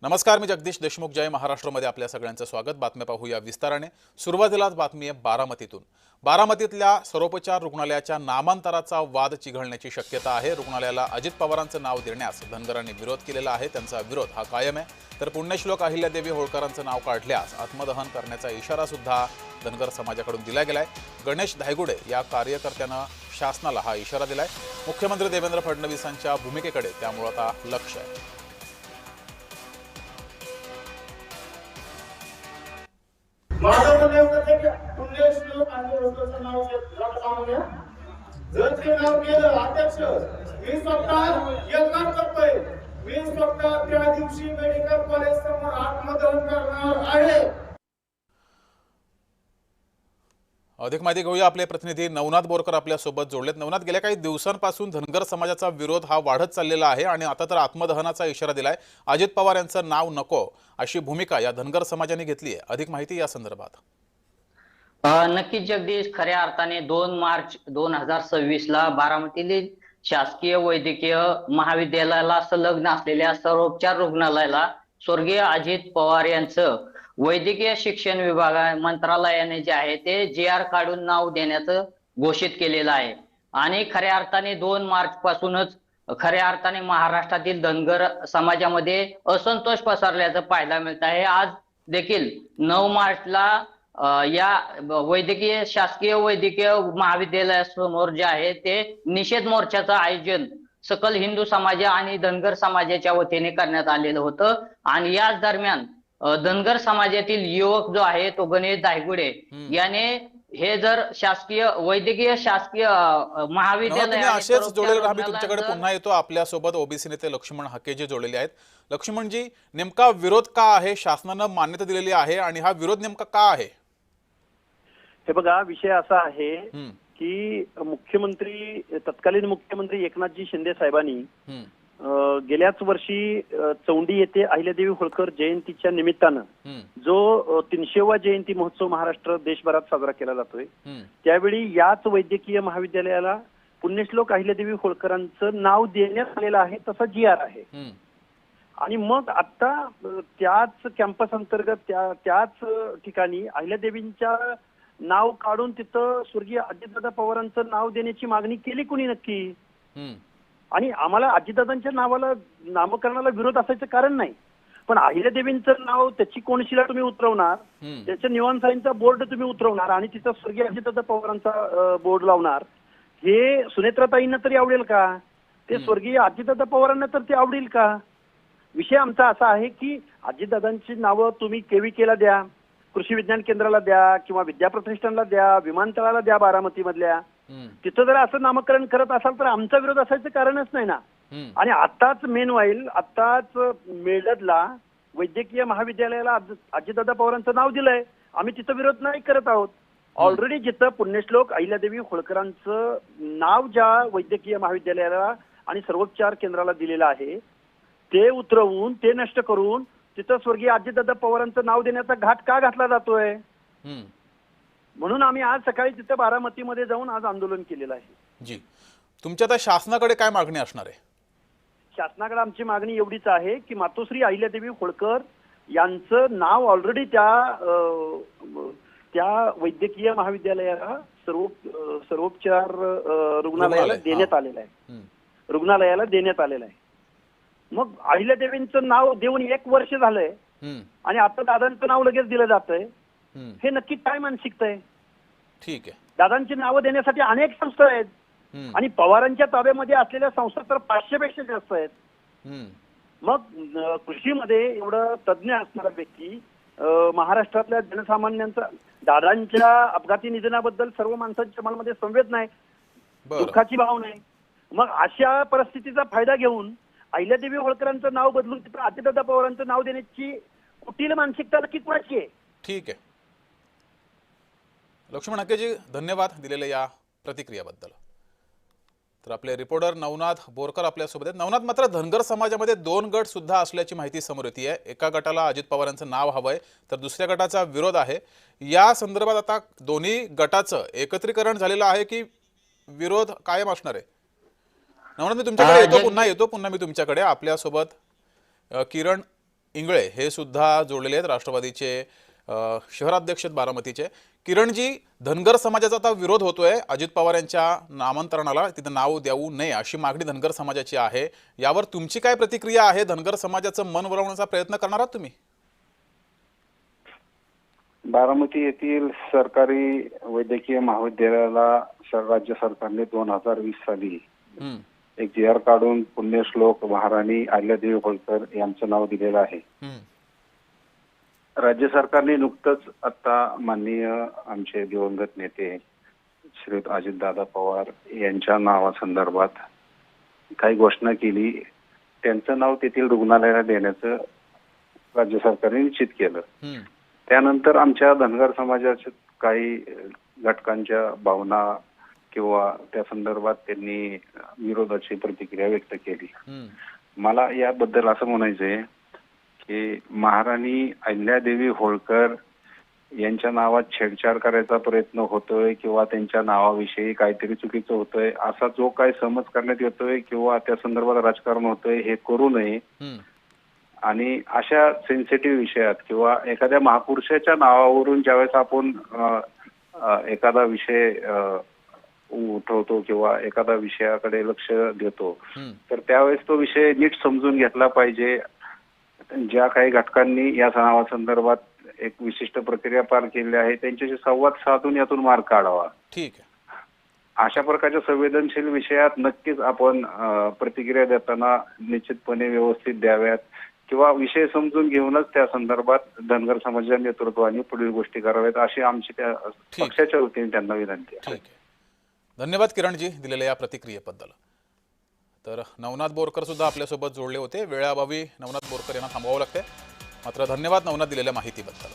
नमस्कार, मी जगदीश देशमुख. जय महाराष्ट्रमध्ये आपल्या सगळ्यांचं स्वागत. बातम्या पाहूया विस्ताराने. सुरुवातीलाच बातमी आहे बारामतीतून. बारामतीतल्या सर्वोपचार रुग्णालयाच्या नामांतराचा वाद चिघळण्याची शक्यता आहे. रुग्णालयाला अजित पवारांचं नाव देण्यास धनगरांनी विरोध केलेला आहे. त्यांचा विरोध हा कायम आहे. तर पुण्यश्लोक अहिल्यादेवी होळकरांचं नाव काढल्यास आत्मदहन करण्याचा इशारा सुद्धा धनगर समाजाकडून दिला गेलाय. गणेश धायगुडे या कार्यकर्त्यानं शासनाला हा इशारा दिलाय. मुख्यमंत्री देवेंद्र फडणवीसांच्या भूमिकेकडे त्यामुळे आता लक्ष आहे. माझं म्हणणं एवढंच आहे की पुण्यश्लोक आणि होळकरचं नाव सांगूया. जर ते नाव केलं अध्यक्ष, मी स्वतः यज्ञ करतोय. मी स्वतः त्या दिवशी मेडिकल कॉलेज समोर आत्मदहन करणार आहे. अधिक माहिती घेऊया. आपले प्रतिनिधी नवनाथ बोरकर आपल्या सोबत जोडलेत. नवनाथ, गेल्या काही दिवसांपासून धनगर समाजाचा विरोध हा वाढत चाललेला आहे आणि आता तर आत्मदहनाचा इशारा दिलाय. अजित पवार यांचं नाव नको अशी भूमिका या धनगर समाजाने घेतली आहे. अधिक माहिती या संदर्भात. नक्कीच जगदीश, खऱ्या अर्थाने 2 मार्च 2026 ला बारामतीतील शासकीय वैद्यकीय महाविद्यालयाला संलग्न असलेल्या सर्वोपचार रुग्णालयाला स्वर्गीय अजित पवार यांचं वैद्यकीय शिक्षण विभाग मंत्रालयाने जे आहे ते GR काढून नाव देण्याचं घोषित केलेलं आहे. आणि खऱ्या अर्थाने 2 मार्च पासूनच खऱ्या अर्थाने महाराष्ट्रातील धनगर समाजामध्ये असंतोष पसरल्याचं पाहायला मिळत आहे. आज देखील 9 मार्चला या वैद्यकीय शासकीय वैद्यकीय महाविद्यालयासमोर जे आहे ते निषेध मोर्चाचं आयोजन सकल हिंदू समाज आणि धनगर समाजाच्या वतीने करण्यात आलेलं होतं. आणि याच दरम्यान धनगर समाजातील युवक जो आहे तो गणेश धायगुडे याने हे जर शासकीय वैद्यकीय शासकीय महाविद्यालय असेच जोडलेले राहा. मी तुमच्याकडे पुन्हा येतो. आपल्या सोबत ओबीसी नेते लक्ष्मण हाकेजी जोडलेले आहेत. लक्ष्मणजी, नेमका विरोध का आहे? शासनानं मान्यता दिलेली आहे आणि हा विरोध नेमका का आहे? हे बघा, विषय असा आहे की तत्कालीन मुख्यमंत्री एकनाथजी शिंदे साहेबांनी गेल्याच वर्षी चौंडी येथे अहिल्यादेवी होळकर जयंतीच्या निमित्तानं जो 300वा जयंती महोत्सव महाराष्ट्र देशभरात साजरा केला जातोय, त्यावेळी याच वैद्यकीय महाविद्यालयाला पुण्यश्लोक अहिल्यादेवी होळकरांचं नाव देण्यात आलेलं आहे, तसा GR आहे. आणि मग आता त्याच कॅम्पस अंतर्गत त्याच ठिकाणी अहिल्यादेवींच्या नाव काढून तिथं स्वर्गीय अजितदादा पवारांचं नाव देण्याची मागणी केली कुणी नक्की? आणि आम्हाला अजितदादांच्या नावाला नामकरणाला विरोध असायचं कारण नाही, पण अहिल्यादेवींचं नाव त्याची कोणशिला तुम्ही उतरवणार, त्याच्या निवांसाईंचा बोर्ड तुम्ही उतरवणार आणि तिथं स्वर्गीय अजितदादा पवारांचा बोर्ड लावणार, हे सुनेत्राताईंना तरी आवडेल का? ते स्वर्गीय अजितदादा पवारांना तर ते आवडेल का? विषय आमचा असा आहे की अजितदादांची नावं तुम्ही KVKला द्या, कृषी विज्ञान केंद्राला द्या किंवा विद्याप्रतिष्ठानला द्या, विमानतळाला द्या बारामती मधल्या, तिथं जर असं नामकरण करत असाल तर आमचा विरोध असायचं कारणच नाही ना. आणि आताच आताच मेळदला वैद्यकीय महाविद्यालयाला अजितदादा पवारांचं नाव दिलंय. आम्ही तिथं विरोध नाही करत आहोत. ऑलरेडी जिथं पुण्यश्लोक अहिल्यादेवी होळकरांचं नाव ज्या वैद्यकीय महाविद्यालयाला आणि सर्वोपचार केंद्राला दिलेलं आहे ते उतरवून, ते नष्ट करून तिथं स्वर्गीय अजितदादा पवारांचं नाव देण्याचा घाट का घातला जातोय? म्हणून आम्ही आज सकाळी तिथं बारामतीमध्ये जाऊन आज आंदोलन केलेलं आहे. जी, तुमच्या आता शासनाकडे काय मागणी असणार आहे? शासनाकडे आमची मागणी एवढीच आहे की मातोश्री अहिल्यादेवी होळकर यांचं नाव ऑलरेडी त्या वैद्यकीय महाविद्यालयाला सर्वोपचार रुग्णालयाला देण्यात आलेलं आहे. मग अहिल्यादेवींचं नाव देऊन 1 वर्ष झालंय आणि आता दादांचं नाव लगेच दिलं जातंय. हे नक्की काय मानसिकता आहे? ठीक आहे. दादांची नावं देण्यासाठी अनेक संस्था आहेत आणि पवारांच्या ताब्यामध्ये असलेल्या संस्था तर 500 पेक्षा जास्त आहेत. मग कृषीमध्ये एवढं तज्ज्ञ असणारा व्यक्ती, महाराष्ट्रातल्या जनसामान्यांचा, दादांच्या अपघाती निधनाबद्दल सर्व माणसांच्या मनामध्ये संवेदना आहे, दुःखाची भावना आहे. मग अशा परिस्थितीचा फायदा घेऊन अहिल्यादेवी होळकरांचं नाव बदलून तिथं अजितदादा पवारांचं नाव देण्याची कुटील मानसिकता नक्की कुणाची आहे? ठीक आहे. लक्ष्मण हाकेजी, धन्यवाद दिलेल्या या प्रतिक्रियाबद्दल. तर आपले रिपोर्टर नवनाथ बोरकर आपल्यासोबत आहेत. नवनाथ, मात्र धनगर समाजामध्ये 2 गट सुद्धा असल्याची माहिती समोर येते आहे. एका गटाला अजित पवारांचं नाव हवंय तर दुसऱ्या गटाचा विरोध आहे. या संदर्भात आता दोन्ही गटाचं एकत्रीकरण झालेलं आहे की विरोध कायम असणार आहे? नवनाथ, मी तुमच्याकडे येतो, पुन्हा मी तुमच्याकडे. आपल्यासोबत किरण इंगळे हे सुद्धा जोडलेले आहेत, राष्ट्रवादीचे शहराध्यक्ष आहेत बारामतीचे. किरणजी, धनगर समाजाचा आता विरोध होतोय अजित पवार यांच्या नामांतरणाला, तिथं नाव देऊ नये अशी मागणी धनगर समाजाची आहे. यावर तुमची काय प्रतिक्रिया आहे? धनगर समाजाचं मन वळवण्याचा प्रयत्न करणार आहात तुम्ही? बारामती येथील सरकारी वैद्यकीय महाविद्यालयाला राज्य सरकारने 2020 साली एक जी.आर. काढून पुण्यश्लोक महाराणी अहिल्यादेवी होळकर यांचं नाव दिलेलं आहे. राज्य सरकारने नुकतंच आता माननीय आमचे दिवंगत नेते श्री अजितदादा पवार यांच्या नावासंदर्भात काही घोषणा केली. त्यांचं नाव तेथील रुग्णालयाला देण्याचं राज्य सरकारने निश्चित केलं. त्यानंतर आमच्या धनगर समाजाच्या काही घटकांच्या भावना किंवा त्या संदर्भात त्यांनी विरोधाची प्रतिक्रिया व्यक्त केली. मला याबद्दल असं म्हणायचंय की महाराणी अहिल्यादेवी होळकर यांच्या नावात छेडछाड करायचा प्रयत्न होतोय किंवा त्यांच्या नावाविषयी काहीतरी चुकीचं होतंय असा जो काही समज करण्यात येतोय किंवा त्या संदर्भात राजकारण होतंय हे करू नये. आणि अशा सेन्सिटिव्ह विषयात किंवा एखाद्या महापुरुषाच्या नावावरून ज्यावेळेस आपण एखादा विषय उठवतो किंवा एखादा विषयाकडे लक्ष देतो तर त्यावेळेस तो विषय नीट समजून घेतला पाहिजे. ज्या काही घटकांनी या नावासंदर्भात एक विशिष्ट प्रक्रिया पार केली आहे त्यांच्याशी संवाद साधून यातून मार्ग काढावा. ठीक आहे. अशा प्रकारच्या संवेदनशील विषयात नक्कीच आपण प्रतिक्रिया देताना निश्चितपणे व्यवस्थित द्याव्यात किंवा विषय समजून घेऊनच त्या संदर्भात धनगर समाजाच्या नेतृत्वाने पुढील गोष्टी कराव्यात अशी आमची त्या पक्षाच्या वतीने त्यांना विनंती आहे. ठीक आहे. धन्यवाद किरणजी दिलेल्या या प्रतिक्रियेबद्दल. तर नवनाथ बोरकर सुद्धा आपल्यासोबत जोडले होते. वेळाअभावी नवनाथ बोरकर यांना थांबवावं लागते. मात्र धन्यवाद नवनाथ दिलेल्या माहितीबद्दल.